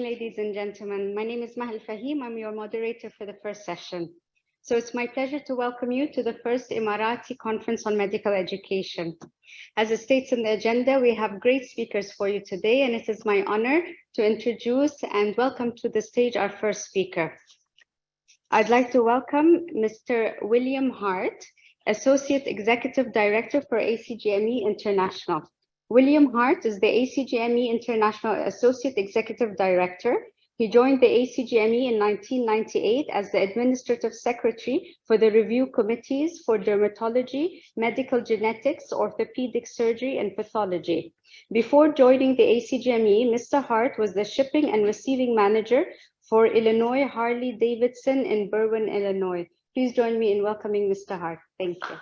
ladies and gentlemen. My name is Mahal Fahim. I'm your moderator for the first session. So it's my pleasure to welcome you to the first Emirati Conference on Medical Education. As it states in the agenda, we have great speakers for you today, and it is my honor to introduce and welcome to the stage our first speaker. I'd like to welcome Mr. William Hart, Associate Executive Director for ACGME International. William Hart is the ACGME International Associate Executive Director. He joined the ACGME in 1998 as the Administrative Secretary for the Review Committees for Dermatology, Medical Genetics, Orthopedic Surgery, and Pathology. Before joining the ACGME, Mr. Hart was the Shipping and Receiving Manager for Illinois Harley-Davidson in Berwyn, Illinois. Please join me in welcoming Mr. Hart. Thank you.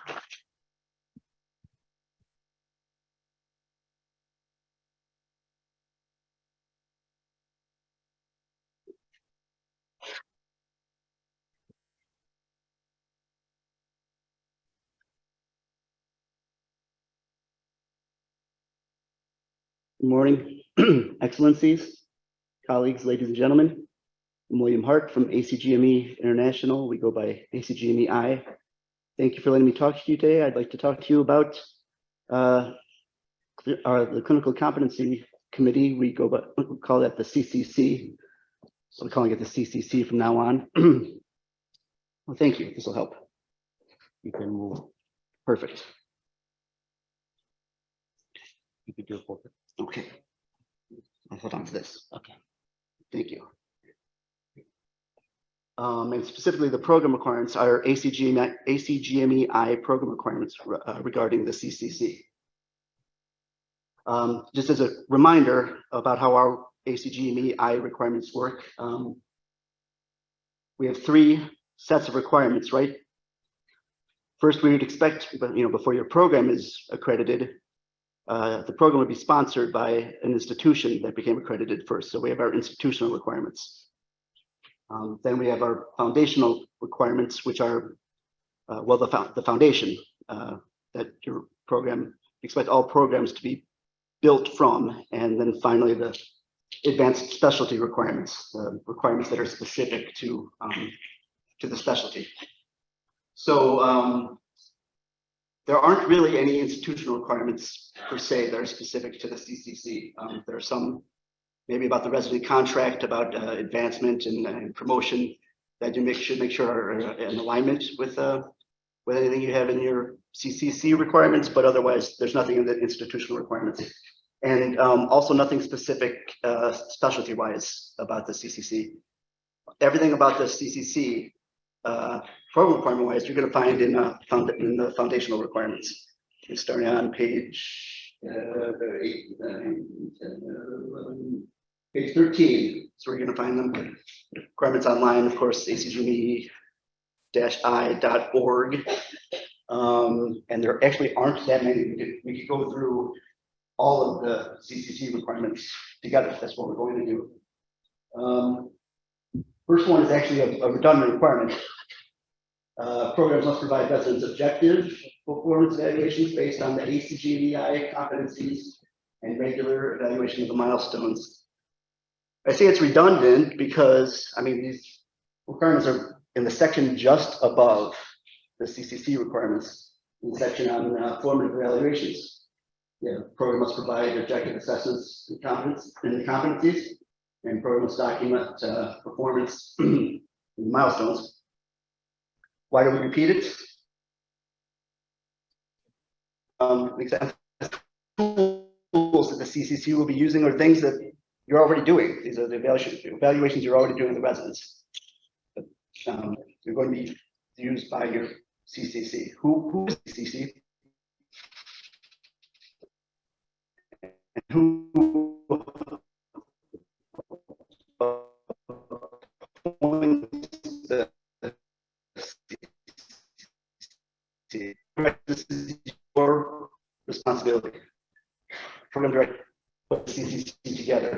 Good morning, Excellencies, colleagues, ladies and gentlemen. I'm William Hart from ACGME International. We go by ACGME-I. Thank you for letting me talk to you today. I'd like to talk to you about the Clinical Competency Committee. We call that the CCC. So we're calling it the CCC from now on. Well, thank you. This will help. You can move. Perfect. You could do a portrait. Okay. I'll hold on to this. Okay. Thank you. And specifically, the program requirements are ACGME-I program requirements regarding the CCC. Just as a reminder about how our ACGME-I requirements work, we have 3 sets of requirements, right? First, we would expect, before your program is accredited, the program would be sponsored by an institution that became accredited first. So we have our institutional requirements. Then we have our foundational requirements, which are, the foundation that your program, expect all programs to be built from. And then finally, the advanced specialty requirements, requirements that are specific to the specialty. So there aren't really any institutional requirements per se that are specific to the CCC. There are some maybe about the resident contract, about advancement and promotion that you should make sure are in alignment with anything you have in your CCC requirements, but otherwise there's nothing in the institutional requirements. And also nothing specific specialty-wise about the CCC. Everything about the CCC program requirement-wise, you're going to find in the foundational requirements. Starting on page 13. So we're going to find them. Requirements online, of course, acgme-i.org. And there actually aren't that many. We could go through all of the CCC requirements together. That's what we're going to do. First one is actually a redundant requirement. Programs must provide residents objective performance evaluations based on the ACGME-I competencies and regular evaluation of the milestones. I say it's redundant because, these requirements are in the section just above the CCC requirements, in the section on formative evaluations. The program must provide objective assessments and competencies, and programs document performance and milestones. Why do we repeat it? Tools that the CCC will be using are things that you're already doing. These are the evaluations you're already doing with the residents. But, they're going to be used by your CCC. Who is CCC? And who appoints the this is your responsibility. Program director put the CCC together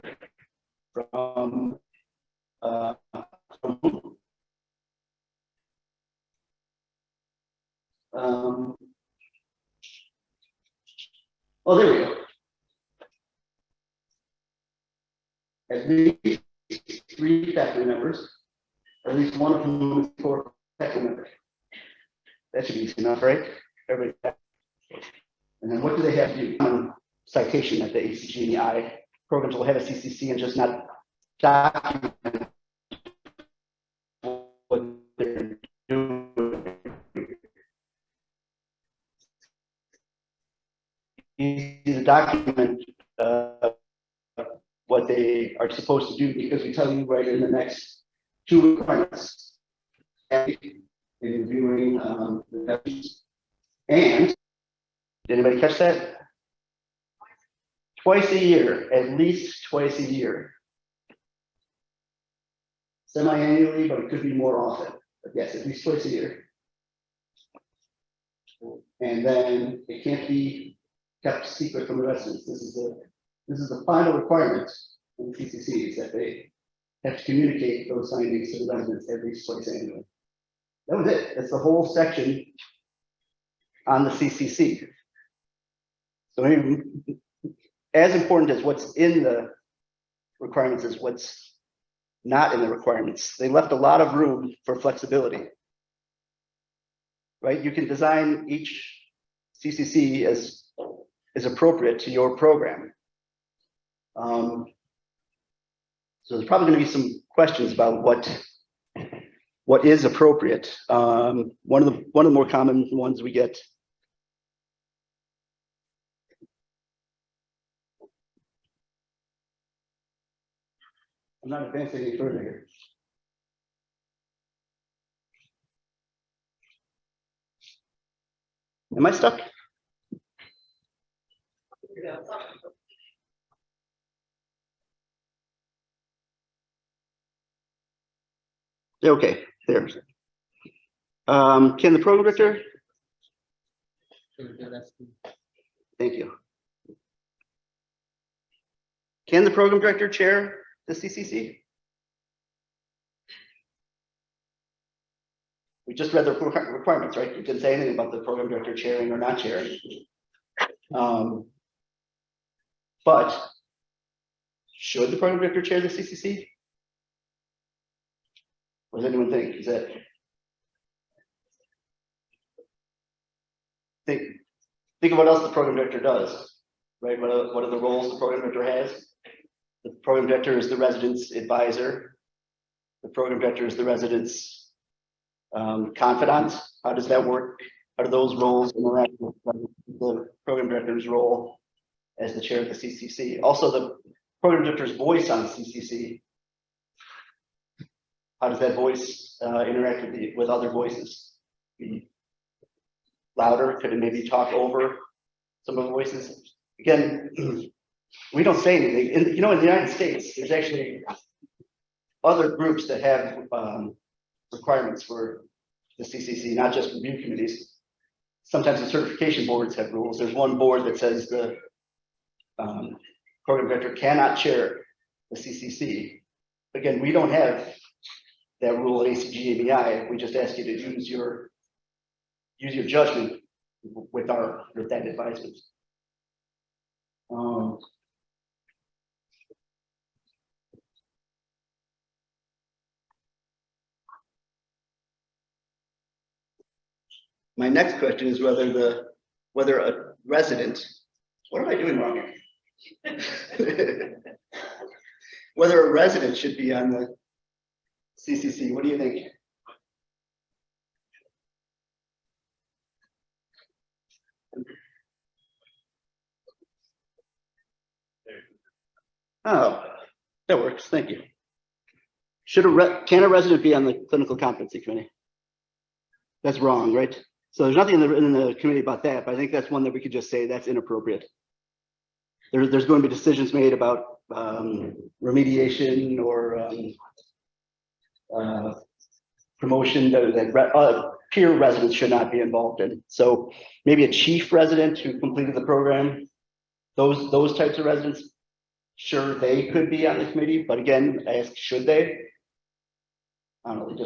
from oh, there we go. At least least 3 faculty members, at least one of whom is for faculty member. That should be easy enough, right? Everybody. And then what do they have to do? Citation at the ACG and the I programs will have a CCC and just not document what they're doing. Easy to document what they are supposed to do because we tell you right in the next 2 requirements. And reviewing the and did anybody catch that? Twice a year, at least twice a year. Semi-annually, but it could be more often. But yes, at least twice a year. And then it can't be kept secret from the residents. This is the final requirement in CCC is that they have to communicate those findings to the residents at least twice annually. That was it. That's the whole section on the CCC. So maybe as important as what's in the requirements is what's not in the requirements. They left a lot of room for flexibility, right? You can design each CCC as appropriate to your program. So there's probably going to be some questions about what is appropriate. One of the more common ones we get. I'm not advancing any further here. Am I stuck? Okay, there. Can the program director? Thank you. Can the program director chair the CCC? We just read the requirements, right? We didn't say anything about the program director chairing or not chairing. But should the program director chair the CCC? What does anyone think? Is that think of what else the program director does, right? What are the roles the program director has? The program director is the residence advisor. The program director is the residence confidant. How does that work? How do those roles interact with the program director's role as the chair of the CCC? Also, the program director's voice on CCC. How does that voice interact with other voices? Be louder? Could it maybe talk over some of the voices? Again, we don't say anything. In the United States, there's actually other groups that have requirements for the CCC, not just review committees. Sometimes the certification boards have rules. There's one board that says the program director cannot chair the CCC. Again, we don't have that rule at ACG and EI. We just ask you to use your judgment with that advisement. My next question is whether a resident, what am I doing wrong here? Whether a resident should be on the CCC. What do you think? Oh, that works. Thank you. Can a resident be on the clinical competency committee? That's wrong, right? So there's nothing in the committee about that, but I think that's one that we could just say that's inappropriate. There's going to be decisions made about remediation or promotion that peer residents should not be involved in. So maybe a chief resident who completed the program, those types of residents, sure, they could be on the committee, but again, I ask, should they? I don't know,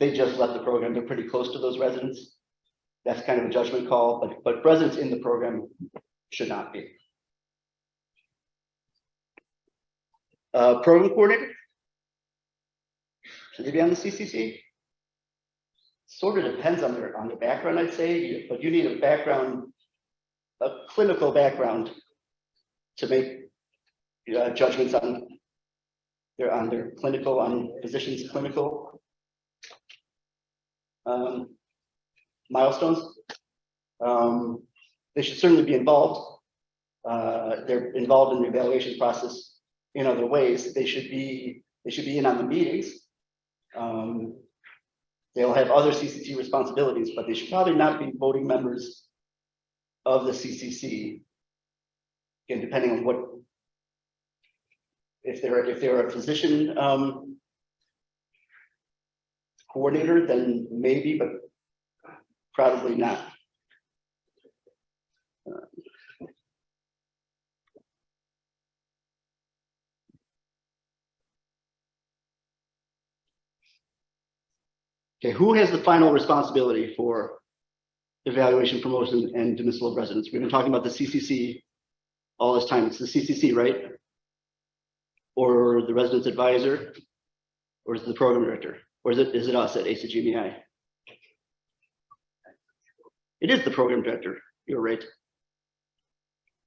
they just left the program. They're pretty close to those residents. That's kind of a judgment call, but residents in the program should not be. Program coordinator. Should they be on the CCC? Sort of depends on their background, I'd say, but you need a background, a clinical background, to make judgments on their clinical, on physicians' clinical milestones. They should certainly be involved. They're involved in the evaluation process in other ways. They should be in on the meetings. They'll have other CCC responsibilities, but they should probably not be voting members of the CCC. Again, depending on what, if they're a physician coordinator, then maybe, but probably not. Okay, who has the final responsibility for evaluation, promotion, and dismissal of residents? We've been talking about the CCC all this time. It's the CCC, right? Or the residence advisor, or is it the program director, or is it us at ACGMEI? It is the program director. You're right.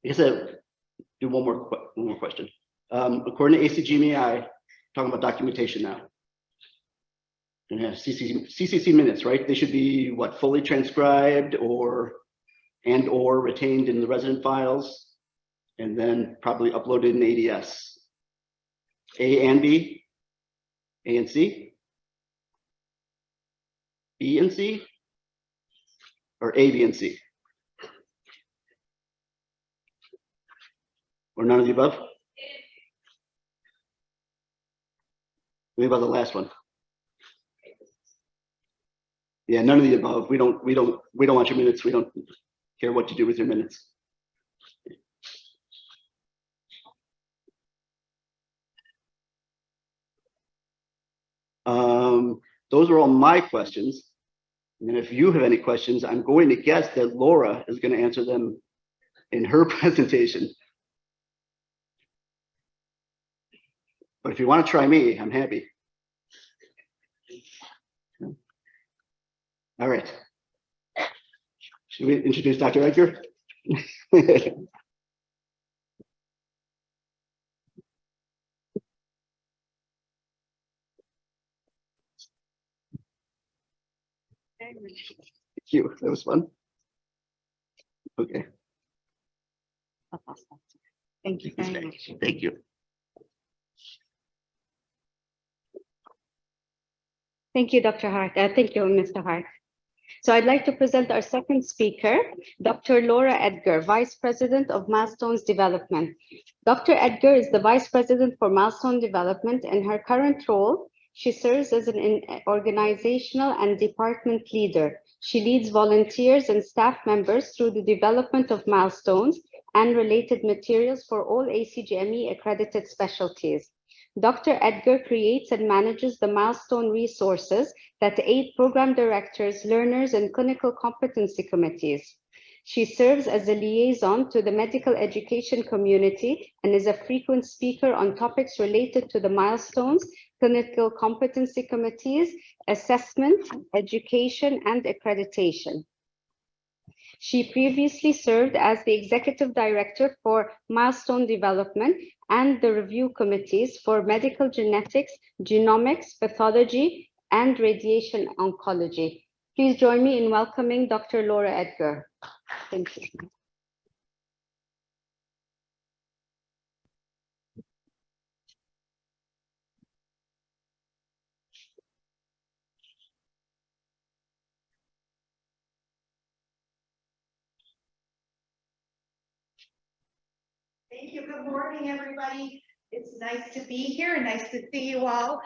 I guess I'll do one more question. According to ACGMEI, talking about documentation now. And have CCC minutes, right? They should be what, fully transcribed or retained in the resident files, and then probably uploaded in ADS. A and B, A and C, B and C, or A, B, and C, or none of the above. What about the last one? Yeah, none of the above. We don't want your minutes. We don't care what you do with your minutes. Those are all my questions. And if you have any questions, I'm going to guess that Laura is going to answer them in her presentation. But if you want to try me, I'm happy. All right. Should we introduce Dr. Edgar? Thank you. That was fun. Okay. Thank you very much. Thank you. Thank you, Dr. Hart. Thank you, Mr. Hart. So I'd like to present our second speaker, Dr. Laura Edgar, Vice President of Milestones Development. Dr. Edgar is the Vice President for Milestone Development. In her current role, she serves as an organizational and department leader. She leads volunteers and staff members through the development of milestones and related materials for all ACGME accredited specialties. Dr. Edgar creates and manages the milestone resources that aid program directors, learners, and clinical competency committees. She serves as a liaison to the medical education community and is a frequent speaker on topics related to the milestones, clinical competency committees, assessment, education, and accreditation. She previously served as the Executive Director for Milestone Development and the review committees for medical genetics, genomics, pathology, and radiation oncology. Please join me in welcoming Dr. Laura Edgar. Thank you. Thank you. Good morning, everybody. It's nice to be here and nice to see you all.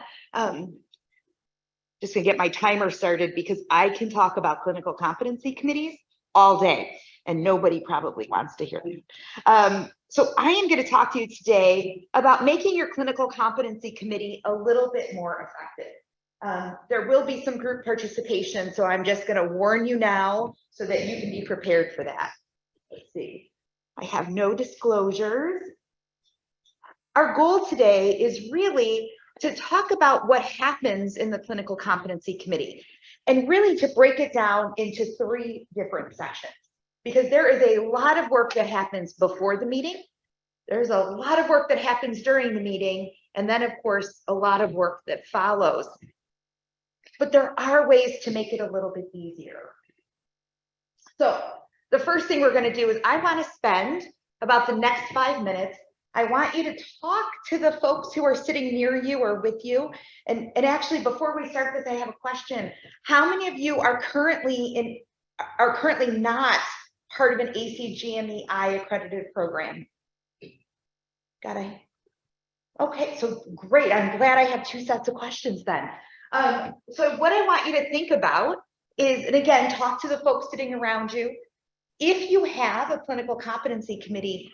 Just gonna get my timer started because I can talk about clinical competency committees all day and nobody probably wants to hear them. So I am going to talk to you today about making your clinical competency committee a little bit more effective. There will be some group participation, so I'm just going to warn you now so that you can be prepared for that. Let's see. I have no disclosures. our goal today is really to talk about what happens in the Clinical Competency Committee and really to break it down into 3 different sections, because there is a lot of work that happens before the meeting. There's a lot of work that happens during the meeting, and then of course, a lot of work that follows. But there are ways to make it a little bit easier. So the first thing we're going to do is I want to spend about the next 5 minutes. I want you to talk to the folks who are sitting near you or with you. And actually, before we start this, I have a question. How many of you are currently not part of an ACGMEI accredited program? Got it. Okay, so great. I'm glad I have 2 sets of questions then. So what I want you to think about is, and again, talk to the folks sitting around you. If you have a clinical competency committee,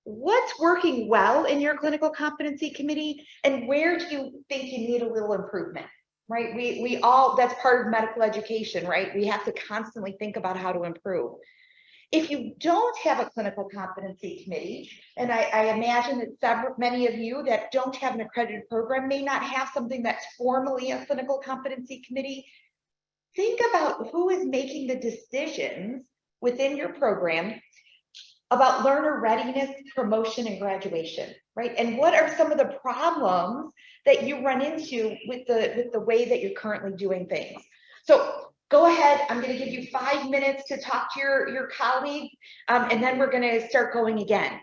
what's working well in your clinical competency committee, and where do you think you need a little improvement? Right? We all, that's part of medical education, right? We have to constantly think about how to improve. If you don't have a clinical competency committee, and I imagine that many of you that don't have an accredited program may not have something that's formally a clinical competency committee, think about who is making the decisions within your program about learner readiness, promotion, and graduation, right? And what are some of the problems that you run into with the way that you're currently doing things? So go ahead, I'm going to give you 5 minutes to talk to your colleague, and then we're going to start going again.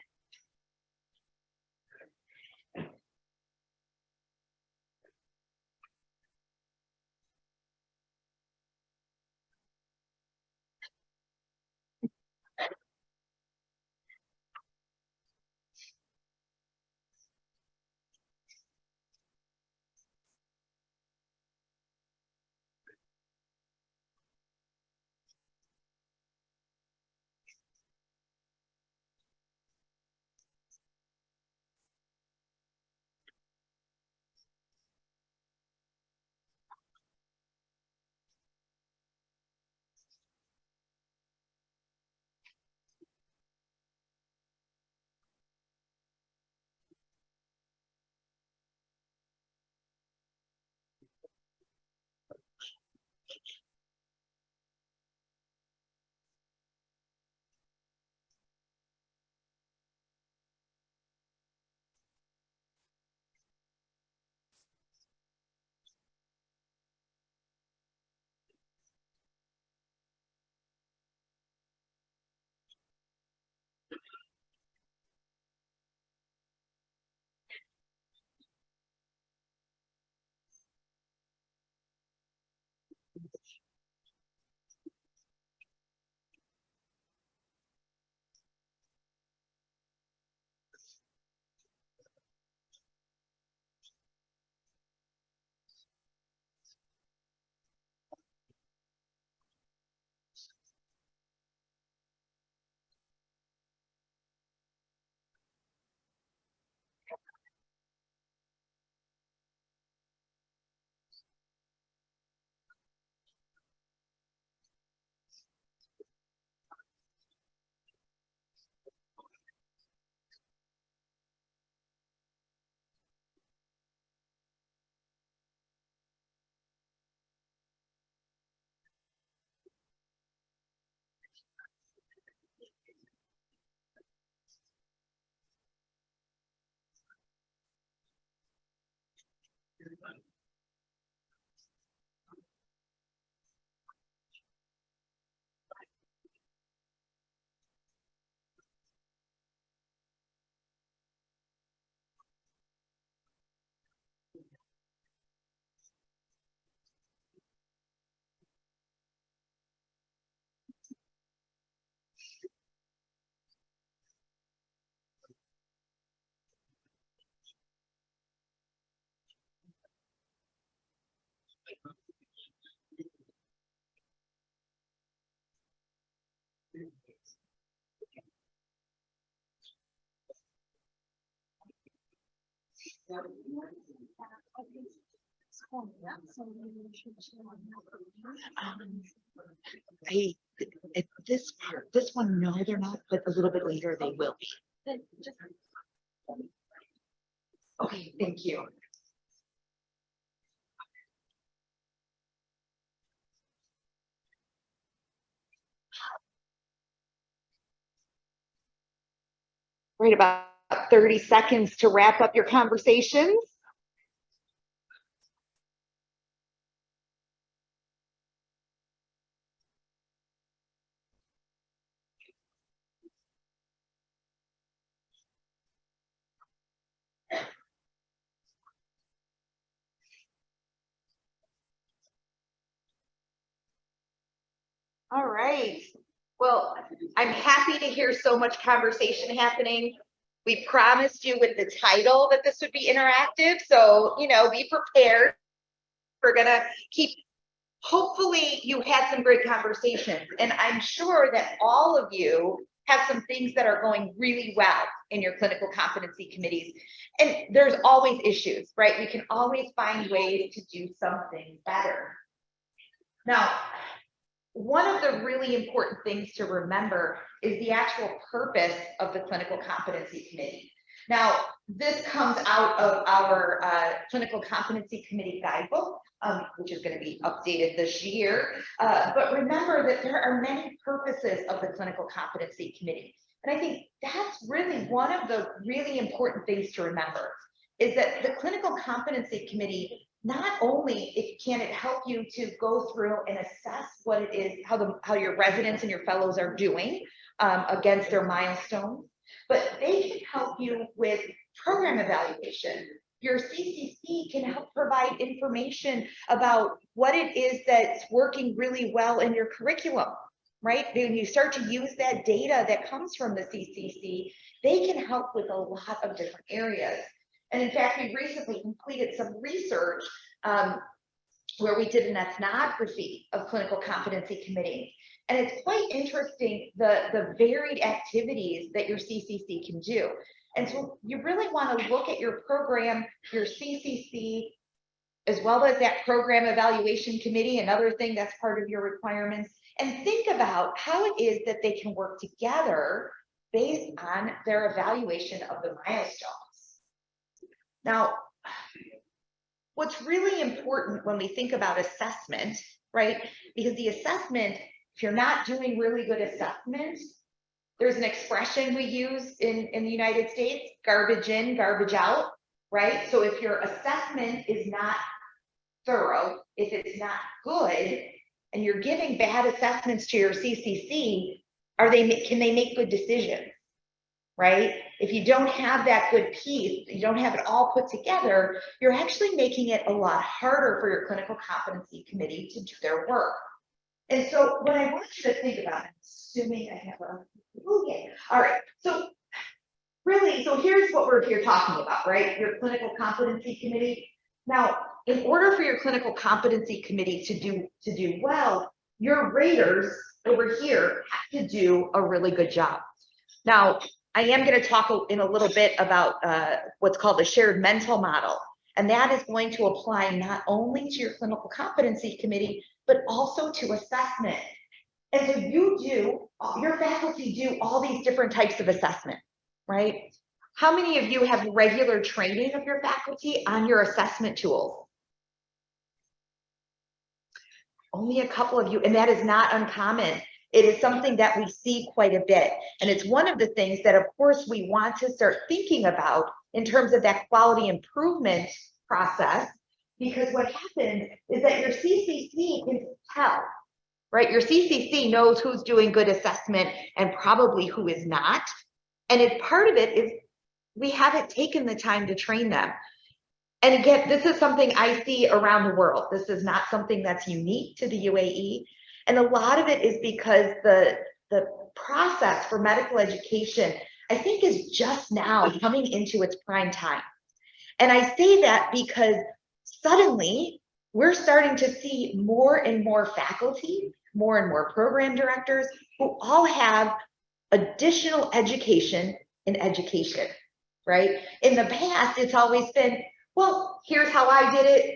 This one, no, they're not, but a little bit later they will be. Okay, thank you. Right, about 30 seconds to wrap up your conversations. All right. Well, I'm happy to hear so much conversation happening. We promised you with the title that this would be interactive, so be prepared. We're gonna keep. Hopefully, you had some great conversations, and I'm sure that all of you have some things that are going really well in your clinical competency committees. And there's always issues, right? We can always find ways to do something better. Now, one of the really important things to remember is the actual purpose of the clinical competency committee. Now, this comes out of our clinical competency committee guidebook, which is going to be updated this year. But remember that there are many purposes of the clinical competency committee. And I think that's really one of the really important things to remember is that the clinical competency committee not only can it help you to go through and assess what it is, how your residents and your fellows are doing against their milestones, but they can help you with program evaluation. Your CCC can help provide information about what it is that's working really well in your curriculum, right? When you start to use that data that comes from the CCC, they can help with a lot of different areas. And in fact, we recently completed some research where we did an ethnography of clinical competency committees. And it's quite interesting, the varied activities that your CCC can do. And so you really want to look at your program, your CCC, as well as that program evaluation committee, another thing that's part of your requirements, and think about how it is that they can work together based on their evaluation of the milestones. Now, what's really important when we think about assessment, right? Because the assessment, if you're not doing really good assessment, there's an expression we use in the United States, garbage in, garbage out, right? So if your assessment is not thorough, if it's not good, and you're giving bad assessments to your CCC, can they make good decisions? Right? If you don't have that good piece, you don't have it all put together, you're actually making it a lot harder for your clinical competency committee to do their work. And so what I want you to think about, assuming I have okay, all right. So really, so here's what we're here talking about, right? Your clinical competency committee. Now, in order for your clinical competency committee to do well, your raters over here have to do a really good job. Now, I am going to talk in a little bit about what's called the shared mental model. And that is going to apply not only to your clinical competency committee, but also to assessment. And so your faculty do all these different types of assessment, right? How many of you have regular training of your faculty on your assessment tools? Only a couple of you, and that is not uncommon. It is something that we see quite a bit. And it's one of the things that, of course, we want to start thinking about in terms of that quality improvement process, because what happens is that your CCC can tell, right? Your CCC knows who's doing good assessment and probably who is not. And part of it is we haven't taken the time to train them. And again, this is something I see around the world. This is not something that's unique to the UAE. And a lot of it is because the process for medical education, I think, is just now coming into its prime time. And I say that because suddenly we're starting to see more and more faculty, more and more program directors who all have additional education in education, right? In the past, it's always been, well, here's how I did it.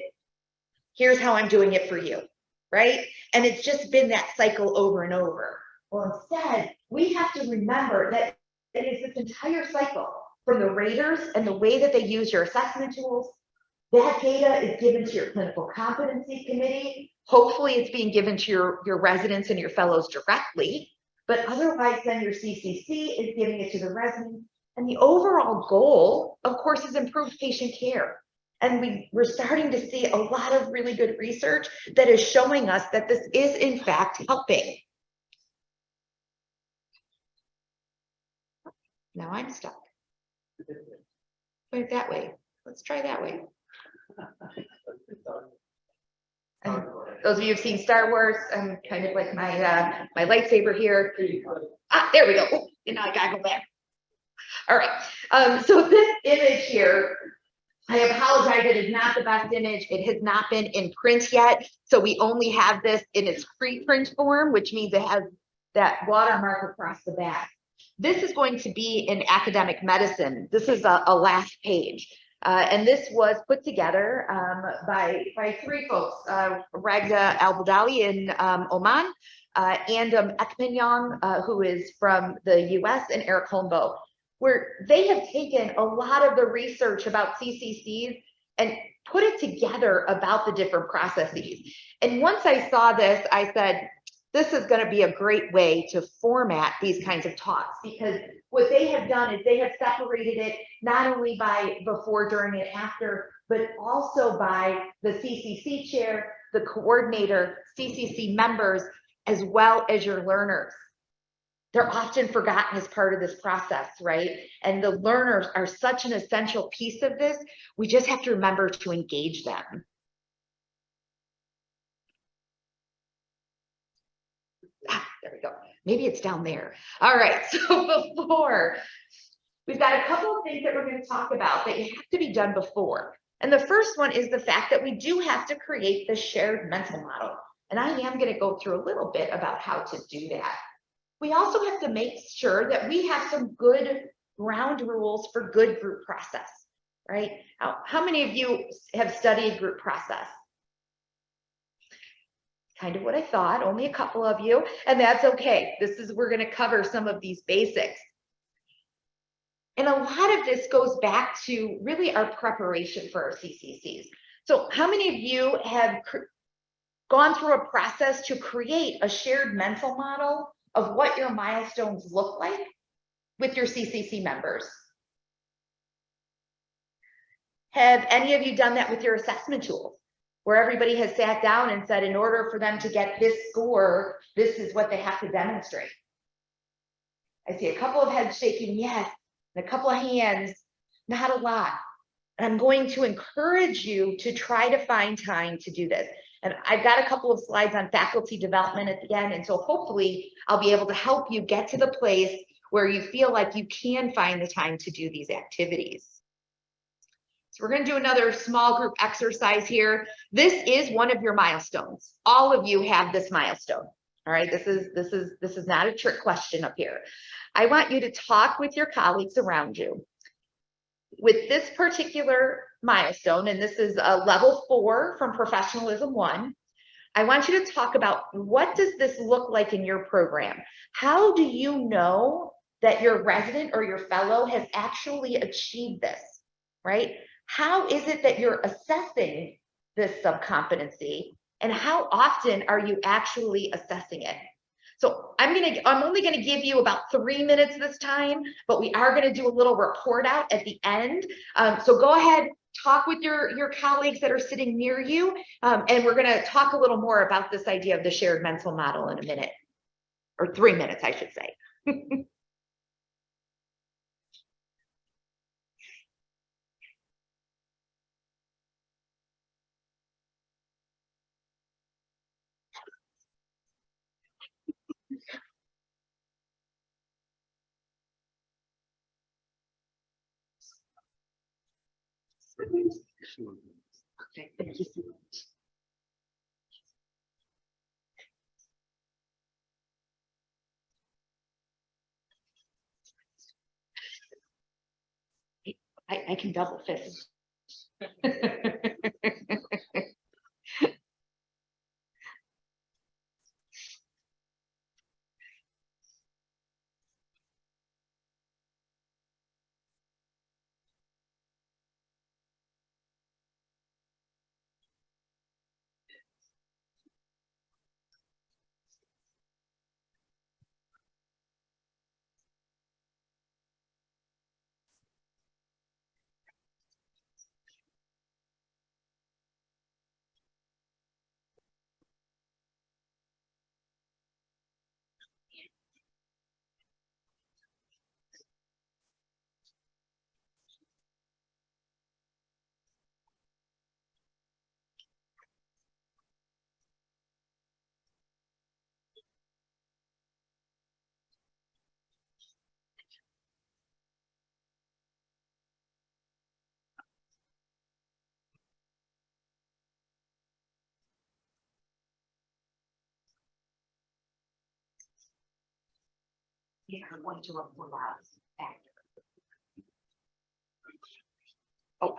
Here's how I'm doing it for you, right? And it's just been that cycle over and over. Well, instead, we have to remember that it is this entire cycle. from the raters and the way that they use your assessment tools. That data is given to your clinical competency committee. Hopefully it's being given to your residents and your fellows directly, but otherwise then your CCC is giving it to the residents. And the overall goal, of course, is improved patient care. And we're starting to see a lot of really good research that is showing us that this is in fact helping. Now I'm stuck. Put it that way. Let's try that way. And those of you who've seen Star Wars, I'm kind of like my my lightsaber here. Ah, there we go. Oh, and now I gotta go back. All right. So this image here, I apologize, it is not the best image. It has not been in print yet. So we only have this in its preprint form, which means it has that watermark across the back. This is going to be in academic medicine. This is a last page. And this was put together by three folks, Ragda Al-Badawi in Oman, and Ekpenyong, who is from the US, and Eric Holmbo, where they have taken a lot of the research about CCCs and put it together about the different processes. And once I saw this, I said, this is going to be a great way to format these kinds of talks, because what they have done is they have separated it not only by before, during, and after, but also by the CCC chair, the coordinator, CCC members, as well as your learners. They're often forgotten as part of this process, right? And the learners are such an essential piece of this. We just have to remember to engage them. There we go. Maybe it's down there. All right, so before, we've got a couple of things that we're going to talk about that you have to be done before. And the first one is the fact that we do have to create the shared mental model. And I am going to go through a little bit about how to do that. We also have to make sure that we have some good ground rules for good group process, right? How many of you have studied group process? Kind of what I thought, only a couple of you, and that's okay. We're going to cover some of these basics. And a lot of this goes back to really our preparation for our CCCs. So how many of you have gone through a process to create a shared mental model of what your milestones look like with your CCC members? Have any of you done that with your assessment tools, where everybody has sat down and said, in order for them to get this score, this is what they have to demonstrate? I see a couple of heads shaking yes, and a couple of hands, not a lot. And I'm going to encourage you to try to find time to do this. And I've got a couple of slides on faculty development at the end. And so hopefully I'll be able to help you get to the place where you feel like you can find the time to do these activities. So we're going to do another small group exercise here. This is one of your milestones. All of you have this milestone. All right, this is not a trick question up here. I want you to talk with your colleagues around you. With this particular milestone, and this is a level 4 from Professionalism 1, I want you to talk about, what does this look like in your program? How do you know that your resident or your fellow has actually achieved this, right? How is it that you're assessing this subcompetency, and how often are you actually assessing it? So I'm only gonna give you about 3 minutes this time, but we are gonna do a little report out at the end. So go ahead, talk with your colleagues that are sitting near you, and we're gonna talk a little more about this idea of the shared mental model in a minute, or 3 minutes, I should say. Okay, thank you so much. I can double fist. I'm going to report out after. Oh.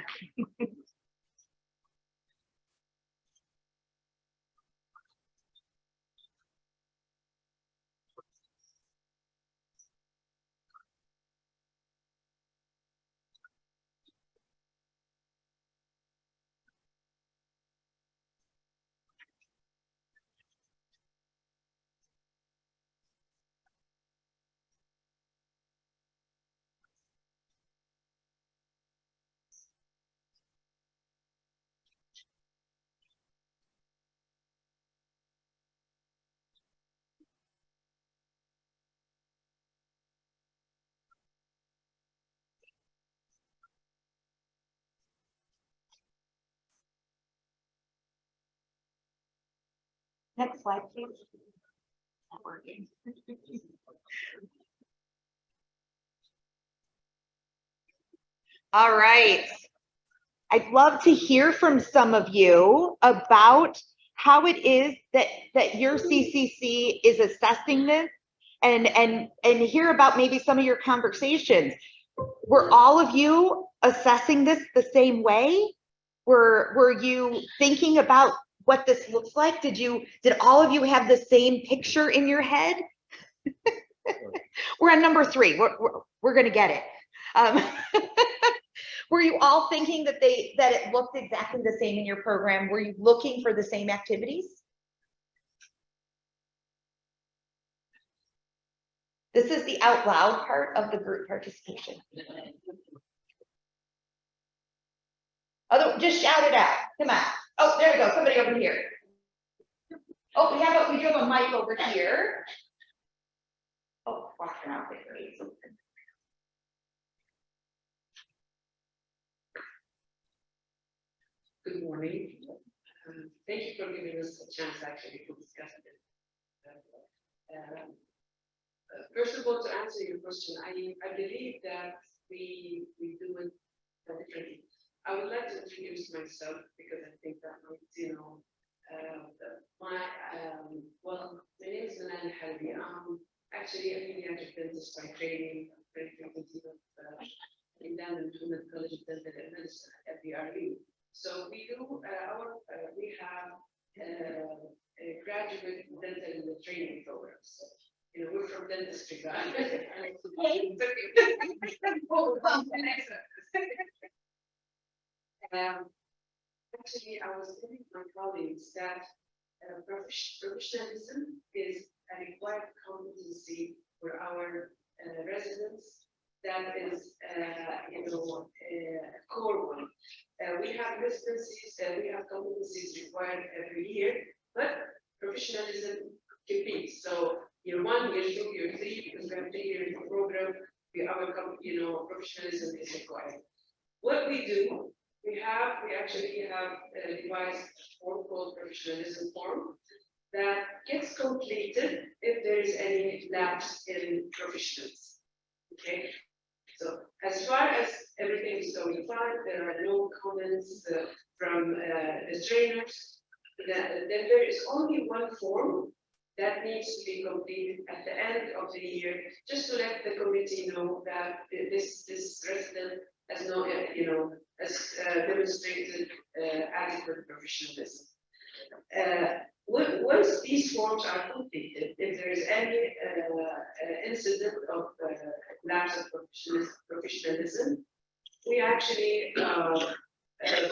Next slide, please. Not working. All right. I'd love to hear from some of you about how it is that your CCC is assessing this, and hear about maybe some of your conversations. Were all of you assessing this the same way? Were you thinking about what this looks like? Did all of you have the same picture in your head? We're on number 3. We're gonna get it. Were you all thinking that it looked exactly the same in your program? Were you looking for the same activities? This is the out loud part of the group participation. Oh, just shout it out. Come on. Oh, there we go. Somebody over here. Oh, we do have a mic over here. Oh, watch your mouth. Good morning. Thank you for giving us a chance actually to discuss it. First of all, to answer your question, I believe that we do it differently. I would like to introduce myself because I think that might, well, my name is Manal Halbi. I'm actually a pediatric dentist by training, in Human College of Dental Medicine at the RU. So we do we have a graduate dental training program. So, we're from dentistry, guys. Actually, I was telling my colleagues that professionalism is a required competency for our residents. That is, a core one. We have residencies, we have competencies required every year, but professionalism competes. So year 1, year 2, year 3, because we have 3 years program, professionalism is required. What we do, we actually have devised a form called professionalism form that gets completed if there is any lapse in professionals. Okay. So as far as everything is going fine, there are no comments from the trainers. Then there is only one form that needs to be completed at the end of the year, just to let the committee know that this resident has no, has demonstrated adequate professionalism. Once these forms are completed, if there is any incident of lapse of professionalism, we actually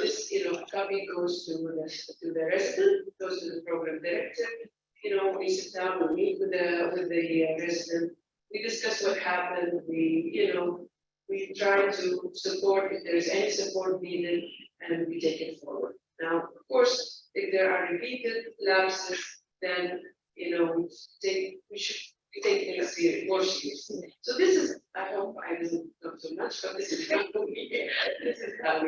this copy goes to the resident, goes to the program director. We sit down, we meet with the resident, we discuss what happened, we try to support if there is any support needed, and we take it forward. Now, of course, if there are repeated lapses, then we should take things more seriously. So this is, I hope I didn't talk too much, but this is how we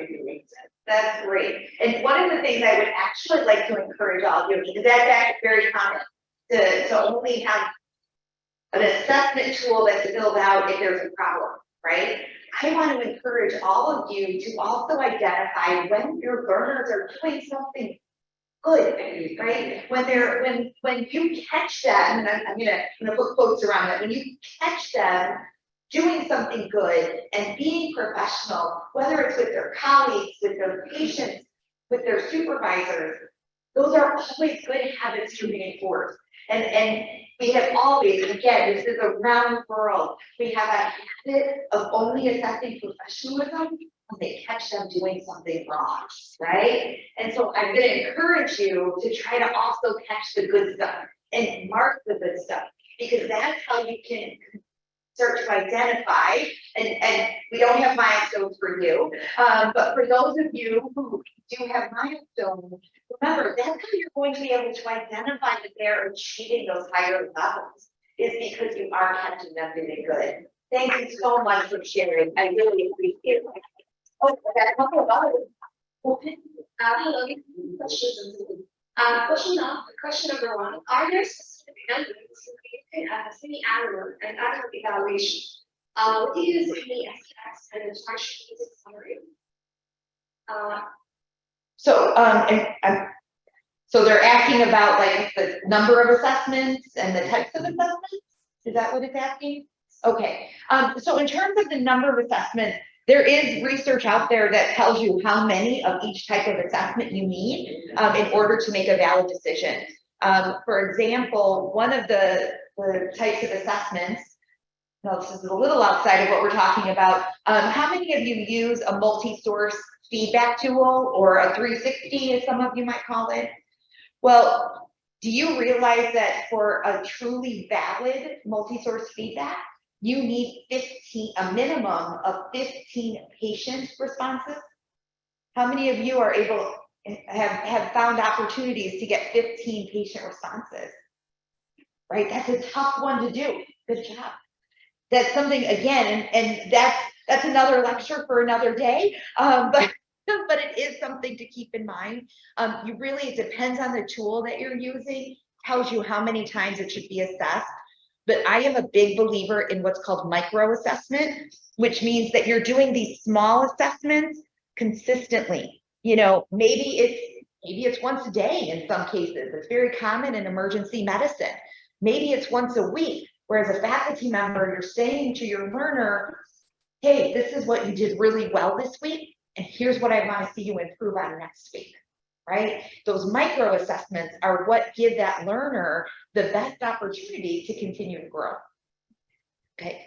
do it. That's great. And one of the things I would actually like to encourage all of you, because that's actually very common, to only have an assessment tool that's filled out if there's a problem, right? I want to encourage all of you to also identify when your learners are doing something good, right? When you catch them, and I'm gonna put quotes around it, when you catch them doing something good and being professional, whether it's with their colleagues, with their patients, with their supervisors, those are always good habits to reinforce. And we have always, again, this is a round world. We have a habit of only assessing professionalism when they catch them doing something wrong, right? And so I'm going to encourage you to try to also catch the good stuff and mark the good stuff, because that's how you can start to identify, and we don't have milestones for you, but for those of you who do have milestones, remember, that's how you're going to be able to identify that they're achieving those higher levels, is because you are catching them doing good. Thank you so much for sharing. I really appreciate it. Oh, I got a couple of others. Okay. Hello, questions. Question number one, are there specific elements you can see animal and animal evaluation? What do you use any aspects and instruction summary? So they're asking about like the number of assessments and the types of assessments? Is that what it's asking? Okay, so in terms of the number of assessments, there is research out there that tells you how many of each type of assessment you need in order to make a valid decision. For example, one of the types of assessments, now this is a little outside of what we're talking about, how many of you use a multi-source feedback tool, or a 360 as some of you might call it? Well, do you realize that for a truly valid multi-source feedback, you need a minimum of 15 patient responses? How many of you are able, have found opportunities to get 15 patient responses? Right, that's a tough one to do. Good job. That's something, again, and that's another lecture for another day, but it is something to keep in mind. It depends on the tool that you're using, tells you how many times it should be assessed. But I am a big believer in what's called micro assessment, which means that you're doing these small assessments consistently. You know, maybe it's once a day in some cases. It's very common in emergency medicine. Maybe it's once a week, where as a faculty member, you're saying to your learner, hey, this is what you did really well this week, and here's what I want to see you improve on next week. Right? Those micro assessments are what give that learner the best opportunity to continue to grow. Okay.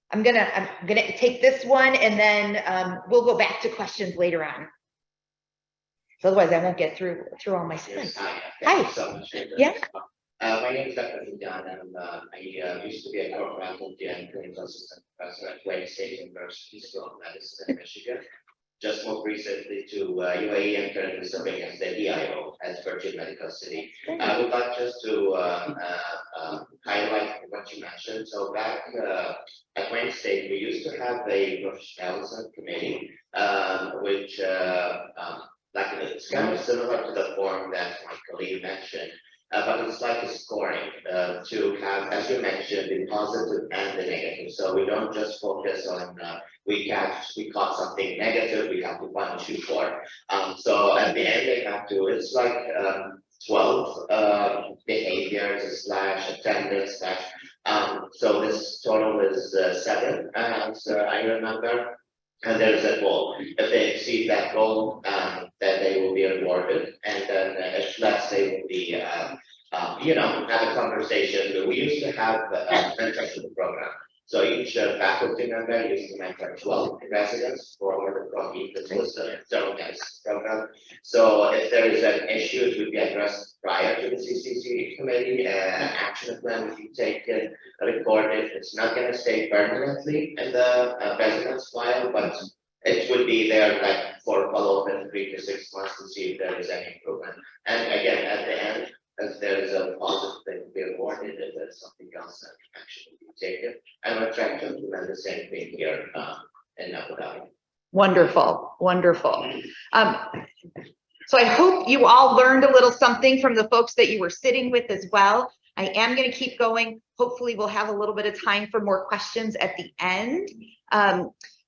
I'm gonna take this one, and then we'll go back to questions later on. So otherwise I won't get through all my slides. Thank you so much. Yeah. My name is Dr. John, and I used to be a core faculty and clinical assistant professor at Wayne State University School of Medicine in Michigan. Just moved recently to UAE and currently serving as the DIO at Virgin Medical City. I would like just to highlight what you mentioned. So back at Wayne State, we used to have a professionalism committee, which it's kind of similar to the form that my colleague mentioned. But it's like a scoring to have, as you mentioned, the positive and the negative. So we don't just focus on we caught something negative, we have to punish you for. So at the end, they have to. It's like 12 behaviors / attendance / so this total is 7, as I remember. And there's a goal. If they exceed that goal, then they will be rewarded. And then if let's say will be, have a conversation. We used to have mentors in the program. So each faculty member used to mentor 12 residents from each program. So if there is an issue, it would be addressed prior to the CCC committee. Action plan would be taken, recorded. It's not going to stay permanently in the residence file, but it would be there like for follow-up in 3 to 6 months to see if there is any improvement. And again, at the end, if there is a positive thing to be rewarded, if there's something else that can actually be taken, and we're trying to implement the same thing here in Abu Dhabi. Wonderful, wonderful. So I hope you all learned a little something from the folks that you were sitting with as well. I am going to keep going. Hopefully we'll have a little bit of time for more questions at the end.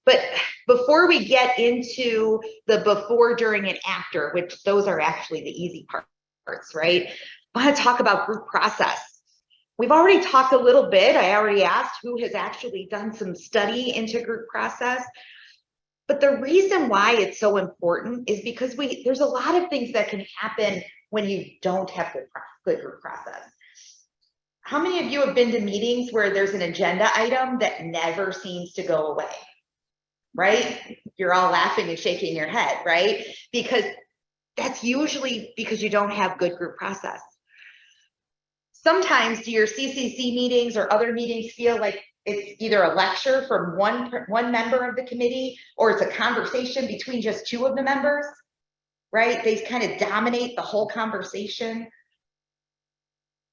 But before we get into the before, during, and after, which those are actually the easy parts, right? I want to talk about group process. We've already talked a little bit. I already asked who has actually done some study into group process. But the reason why it's so important is because there's a lot of things that can happen when you don't have good group process. How many of you have been to meetings where there's an agenda item that never seems to go away? Right? You're all laughing and shaking your head, right? Because that's usually because you don't have good group process. Sometimes do your CCC meetings or other meetings feel like it's either a lecture from one member of the committee, or it's a conversation between just two of the members, right? They kind of dominate the whole conversation.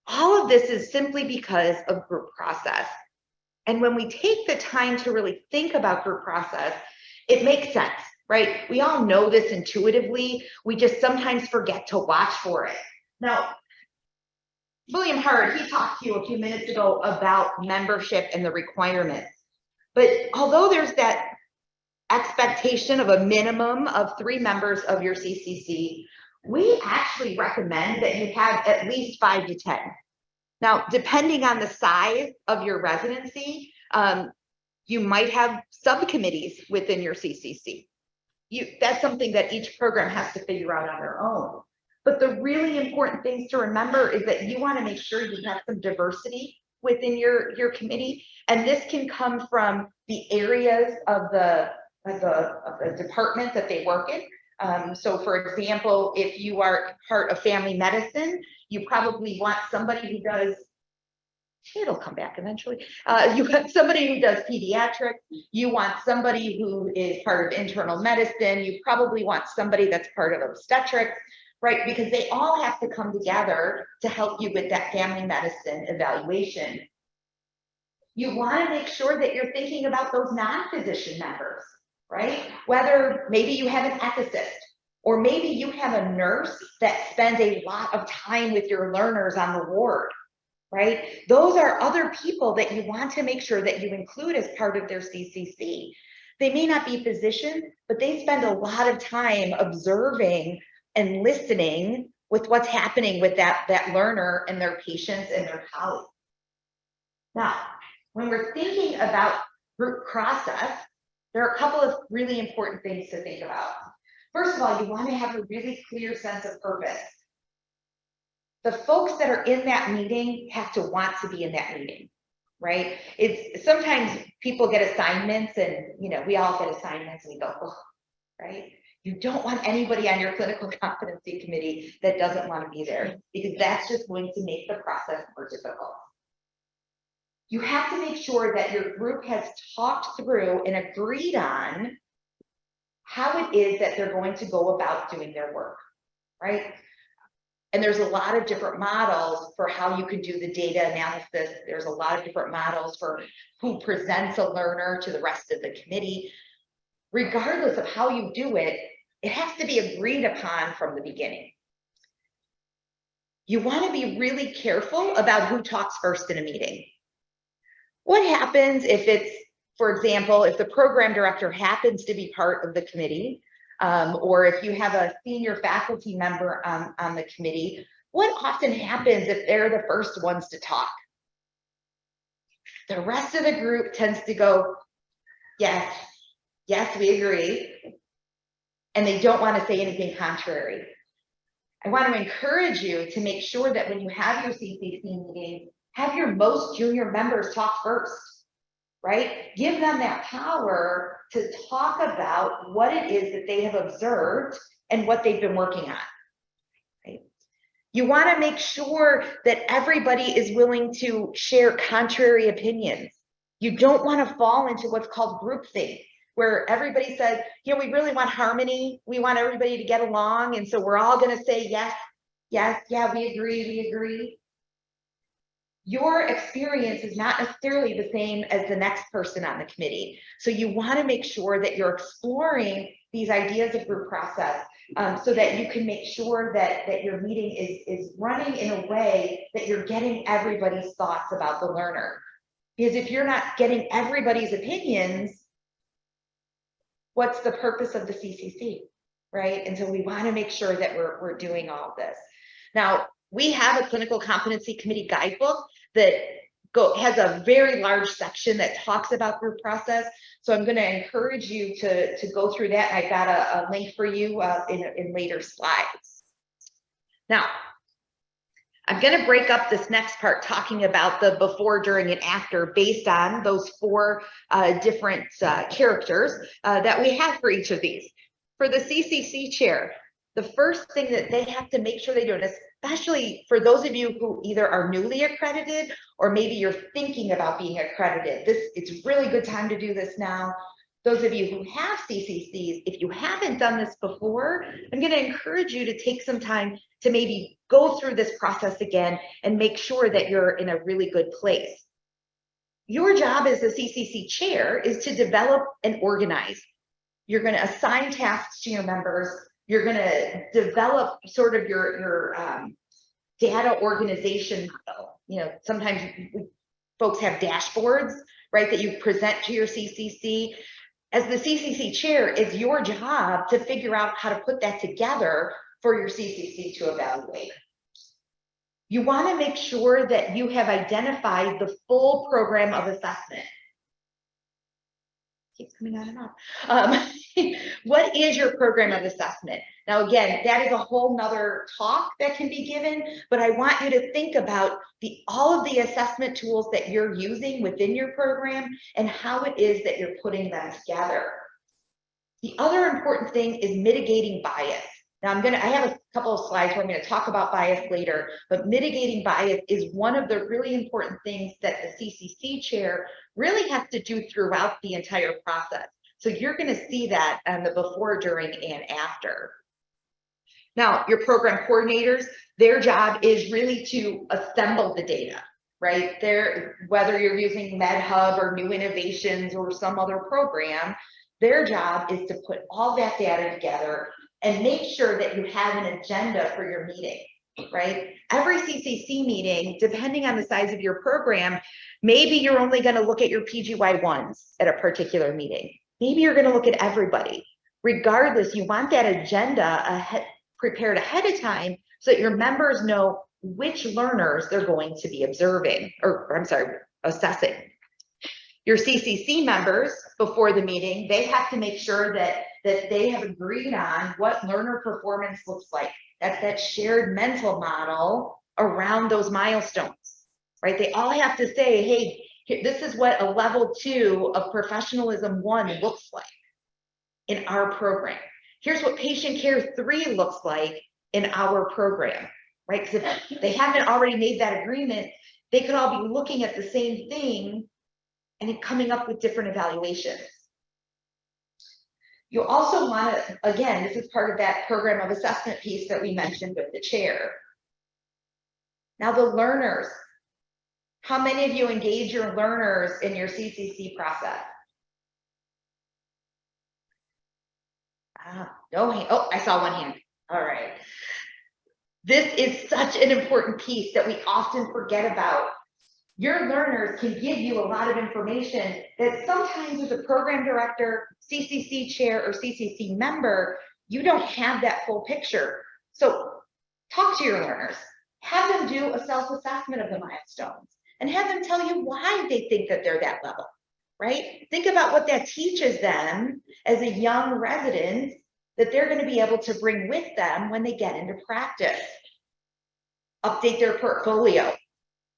All of this is simply because of group process. And when we take the time to really think about group process, it makes sense, right? We all know this intuitively. We just sometimes forget to watch for it. Now, William Hart, he talked to you a few minutes ago about membership and the requirements. But although there's that expectation of a minimum of 3 members of your CCC, we actually recommend that you have at least 5 to 10. Now, depending on the size of your residency, you might have subcommittees within your CCC. That's something that each program has to figure out on their own. But the really important things to remember is that you want to make sure you have some diversity within your committee. And this can come from the areas of the department that they work in. So for example, if you are part of family medicine, you probably want somebody who does, it'll come back eventually. You want somebody who does pediatrics, you want somebody who is part of internal medicine, you probably want somebody that's part of obstetrics, right? Because they all have to come together to help you with that family medicine evaluation. You want to make sure that you're thinking about those non-physician members, right? Whether maybe you have an ethicist, or maybe you have a nurse that spends a lot of time with your learners on the ward, right? Those are other people that you want to make sure that you include as part of their CCC. They may not be physicians, but they spend a lot of time observing and listening with what's happening with that learner and their patients and their colleagues. Now, when we're thinking about group process, there are a couple of really important things to think about. First of all, you want to have a really clear sense of purpose. The folks that are in that meeting have to want to be in that meeting, right? It's sometimes people get assignments, and we all get assignments and we go, oh, right? You don't want anybody on your clinical competency committee that doesn't want to be there, because that's just going to make the process more difficult. You have to make sure that your group has talked through and agreed on how it is that they're going to go about doing their work, right? And there's a lot of different models for how you can do the data analysis. There's a lot of different models for who presents a learner to the rest of the committee. Regardless of how you do it, it has to be agreed upon from the beginning. You want to be really careful about who talks first in a meeting. What happens if it's, for example, if the program director happens to be part of the committee, or if you have a senior faculty member on the committee? What often happens if they're the first ones to talk? The rest of the group tends to go, yes, yes, we agree. And they don't want to say anything contrary. I want to encourage you to make sure that when you have your CCC meeting, have your most junior members talk first, right? Give them that power to talk about what it is that they have observed and what they've been working on, right? You want to make sure that everybody is willing to share contrary opinions. You don't want to fall into what's called groupthink, where everybody says, we really want harmony. We want everybody to get along. And so we're all going to say, yes, yes, yeah, we agree. Your experience is not necessarily the same as the next person on the committee. So you want to make sure that you're exploring these ideas of group process so that you can make sure that your meeting is running in a way that you're getting everybody's thoughts about the learner. Because if you're not getting everybody's opinions, what's the purpose of the CCC, right? And so we want to make sure that we're doing all of this. Now, we have a clinical competency committee guidebook that has a very large section that talks about group process. So I'm going to encourage you to go through that. I've got a link for you in later slides. Now, I'm going to break up this next part talking about the before, during, and after based on those 4 different characters that we have for each of these. For the CCC chair, the first thing that they have to make sure they do, and especially for those of you who either are newly accredited or maybe you're thinking about being accredited, it's a really good time to do this now. Those of you who have CCCs, if you haven't done this before, I'm going to encourage you to take some time to maybe go through this process again and make sure that you're in a really good place. Your job as the CCC chair is to develop and organize. You're going to assign tasks to your members. You're going to develop sort of your data organization model. You know, sometimes folks have dashboards, right, that you present to your CCC. As the CCC chair, it's your job to figure out how to put that together for your CCC to evaluate. You want to make sure that you have identified the full program of assessment. Keeps coming on and off. What is your program of assessment? Now, again, that is a whole nother talk that can be given, but I want you to think about all of the assessment tools that you're using within your program and how it is that you're putting them together. The other important thing is mitigating bias. Now I have a couple of slides where I'm going to talk about bias later, but mitigating bias is one of the really important things that the CCC chair really has to do throughout the entire process. So you're going to see that on the before, during, and after. Now, your program coordinators, their job is really to assemble the data, right? Whether you're using MedHub or New Innovations or some other program, their job is to put all that data together and make sure that you have an agenda for your meeting, right? Every CCC meeting, depending on the size of your program, maybe you're only going to look at your PGY1s at a particular meeting. Maybe you're going to look at everybody. Regardless, you want that agenda prepared ahead of time so that your members know which learners they're going to be assessing. Your CCC members, before the meeting, they have to make sure that they have agreed on what learner performance looks like. That's that shared mental model around those milestones, right? They all have to say, hey, this is what a level 2 of professionalism 1 looks like in our program. Here's what patient care 3 looks like in our program, right? Because if they haven't already made that agreement, they could all be looking at the same thing and coming up with different evaluations. You also want to, again, this is part of that program of assessment piece that we mentioned with the chair. Now the learners, how many of you engage your learners in your CCC process? No hand. Oh, I saw one hand. All right. This is such an important piece that we often forget about. Your learners can give you a lot of information that sometimes as a program director, CCC chair, or CCC member, you don't have that full picture. So talk to your learners, have them do a self-assessment of the milestones, and have them tell you why they think that they're that level, right? Think about what that teaches them as a young resident that they're going to be able to bring with them when they get into practice. Update their portfolio.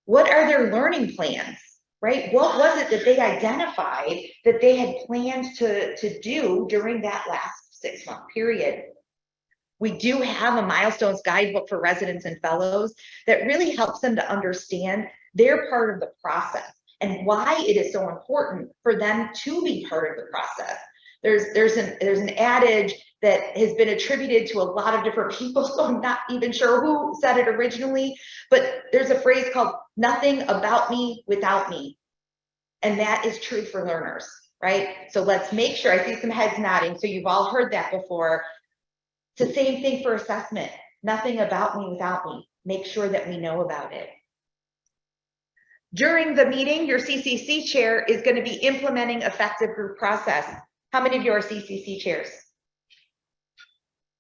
What are their learning plans, right? What was it that they identified that they had planned to do during that last 6-month period? We do have a milestones guidebook for residents and fellows that really helps them to understand their part of the process and why it is so important for them to be part of the process. There's an adage that has been attributed to a lot of different people, so I'm not even sure who said it originally, but there's a phrase called "nothing about me without me," and that is true for learners, right? So let's make sure, I see some heads nodding, so you've all heard that before. It's the same thing for assessment. Nothing about me without me. Make sure that we know about it. During the meeting, your CCC chair is going to be implementing effective group process. How many of you are CCC chairs?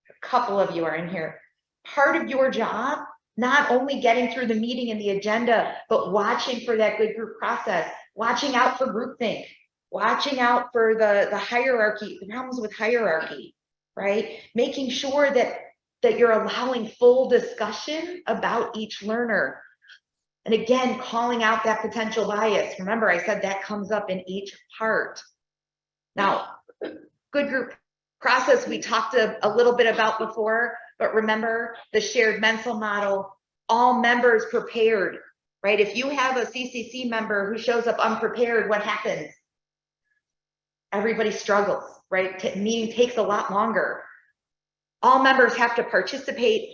A couple of you are in here. Part of your job, not only getting through the meeting and the agenda, but watching for that good group process, watching out for groupthink, watching out for the hierarchy, the problems with hierarchy, right? Making sure that you're allowing full discussion about each learner. And again, calling out that potential bias. Remember, I said that comes up in each part. Now, good group process we talked a little bit about before, but remember the shared mental model, all members prepared, right? If you have a CCC member who shows up unprepared, what happens? Everybody struggles, right? Meeting takes a lot longer. All members have to participate,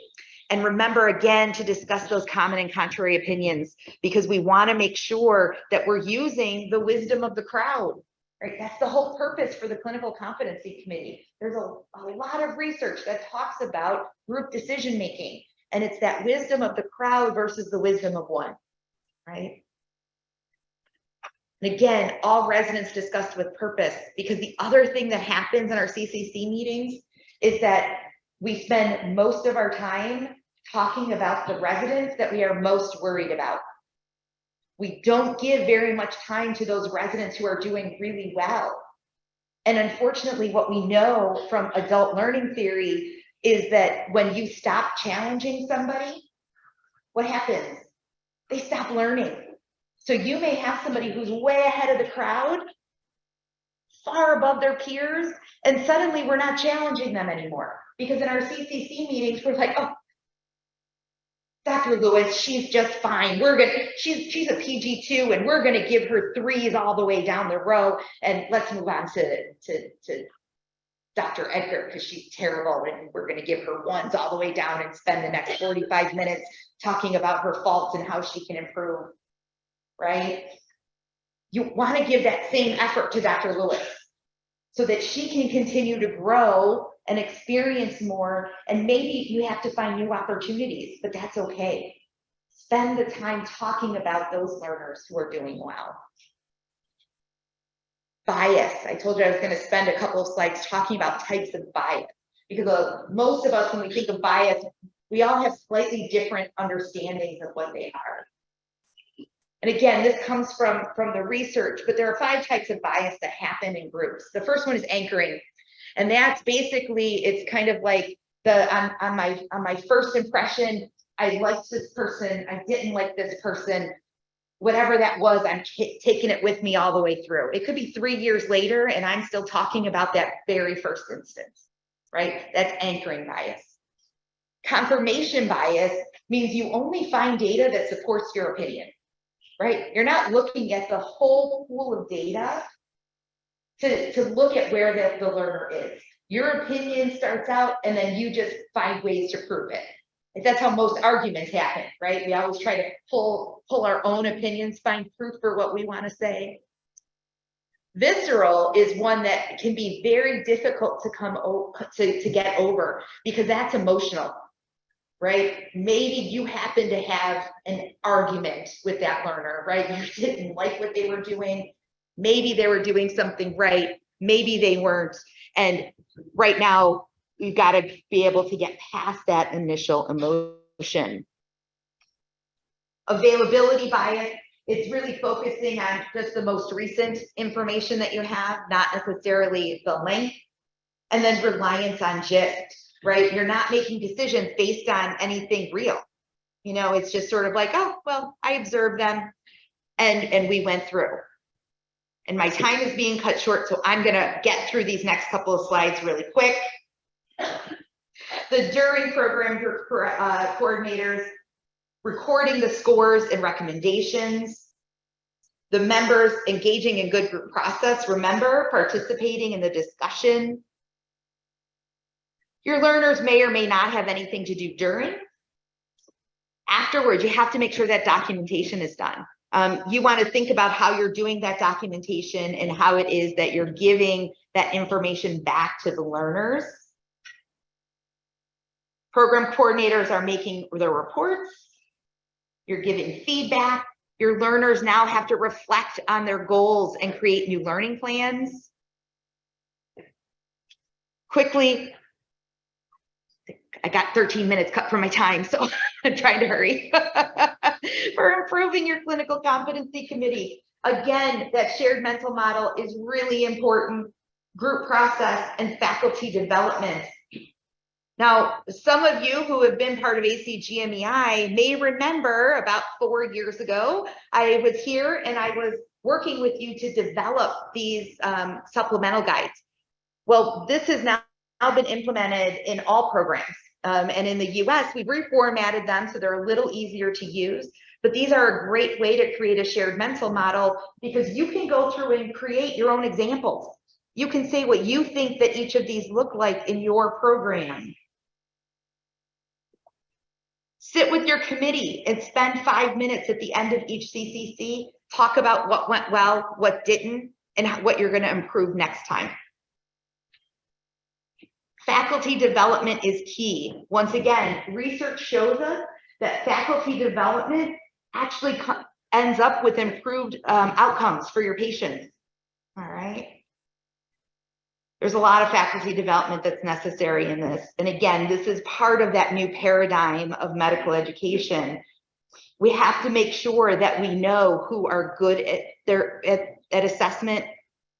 and remember again to discuss those common and contrary opinions, because we want to make sure that we're using the wisdom of the crowd, right? That's the whole purpose for the Clinical Competency Committee. There's a lot of research that talks about group decision making, and it's that wisdom of the crowd versus the wisdom of one, right? And again, all residents discussed with purpose, because the other thing that happens in our CCC meetings is that we spend most of our time talking about the residents that we are most worried about. We don't give very much time to those residents who are doing really well. And unfortunately, what we know from adult learning theory is that when you stop challenging somebody, what happens? They stop learning. So you may have somebody who's way ahead of the crowd, far above their peers, and suddenly we're not challenging them anymore. Because in our CCC meetings, we're like, oh, Dr. Lewis, she's just fine. She's a PG2, and we're gonna give her 3s all the way down the row, and let's move on to Dr. Edgar, because she's terrible, and we're gonna give her 1s all the way down and spend the next 45 minutes talking about her faults and how she can improve, right? You wanna give that same effort to Dr. Lewis so that she can continue to grow and experience more, and maybe you have to find new opportunities, but that's okay. Spend the time talking about those learners who are doing well. Bias, I told you I was gonna spend a couple of slides talking about types of bias, because most of us, when we think of bias, we all have slightly different understandings of what they are. And again, this comes from the research, but there are 5 types of bias that happen in groups. The first one is anchoring. And that's basically, it's kind of like on my first impression, I liked this person, I didn't like this person, whatever that was, I'm taking it with me all the way through. It could be 3 years later and I'm still talking about that very first instance, right? That's anchoring bias. Confirmation bias means you only find data that supports your opinion, right? You're not looking at the whole pool of data to look at where the learner is. Your opinion starts out and then you just find ways to prove it. That's how most arguments happen, right? We always try to pull our own opinions, find proof for what we want to say. Visceral is one that can be very difficult to get over, because that's emotional, right? Maybe you happen to have an argument with that learner, right? You didn't like what they were doing. Maybe they were doing something right. Maybe they weren't. And right now, we've got to be able to get past that initial emotion. Availability bias, it's really focusing on just the most recent information that you have, not necessarily the length. And then reliance on gist, right? You're not making decisions based on anything real. You know, it's just sort of like, oh, well, I observed them and we went through. And my time is being cut short, so I'm gonna get through these next couple of slides really quick. The during program coordinators, recording the scores and recommendations. The members engaging in good group process, remember, participating in the discussion. Your learners may or may not have anything to do during. Afterwards, you have to make sure that documentation is done. You want to think about how you're doing that documentation and how it is that you're giving that information back to the learners. Program coordinators are making their reports. You're giving feedback. Your learners now have to reflect on their goals and create new learning plans. quickly, I got 13 minutes cut from my time, so I'm trying to hurry. For improving your clinical competency committee. Again, that shared mental model is really important. Group process and faculty development. Now, some of you who have been part of ACGMEI may remember about 4 years ago, I was here and I was working with you to develop these supplemental guides. Well, this has now been implemented in all programs. And in the US, we've reformatted them so they're a little easier to use. But these are a great way to create a shared mental model because you can go through and create your own examples. You can say what you think that each of these look like in your program. Sit with your committee and spend 5 minutes at the end of each CCC. Talk about what went well, what didn't, and what you're going to improve next time. Faculty development is key. Once again, research shows us that faculty development actually ends up with improved outcomes for your patients. All right. There's a lot of faculty development that's necessary in this. And again, this is part of that new paradigm of medical education. We have to make sure that we know who are good at assessment,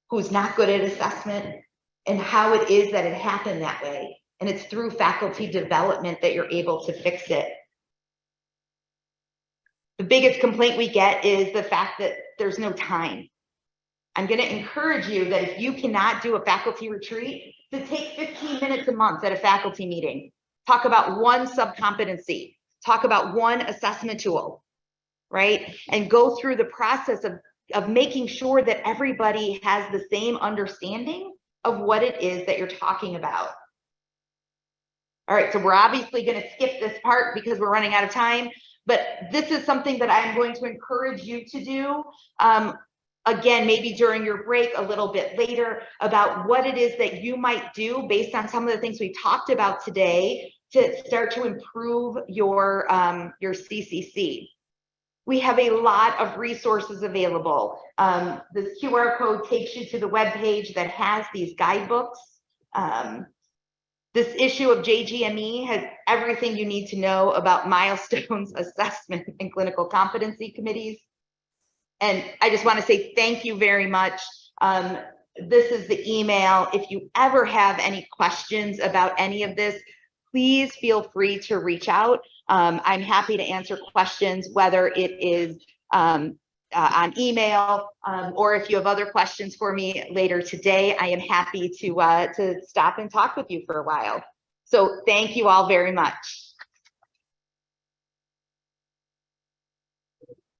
who's not good at assessment, and how it is that it happened that way. And it's through faculty development that you're able to fix it. The biggest complaint we get is the fact that there's no time. I'm going to encourage you that if you cannot do a faculty retreat, to take 15 minutes a month at a faculty meeting. Talk about one subcompetency. Talk about one assessment tool, right? And go through the process of making sure that everybody has the same understanding of what it is that you're talking about. All right, so we're obviously going to skip this part because we're running out of time, but this is something that I'm going to encourage you to do. Again, maybe during your break a little bit later about what it is that you might do based on some of the things we talked about today to start to improve your CCC. We have a lot of resources available. The QR code takes you to the webpage that has these guidebooks. This issue of JGME has everything you need to know about milestones, assessment, and clinical competency committees. And I just want to say thank you very much. This is the email. If you ever have any questions about any of this, please feel free to reach out. I'm happy to answer questions, whether it is on email or if you have other questions for me later today, I am happy to stop and talk with you for a while. So thank you all very much.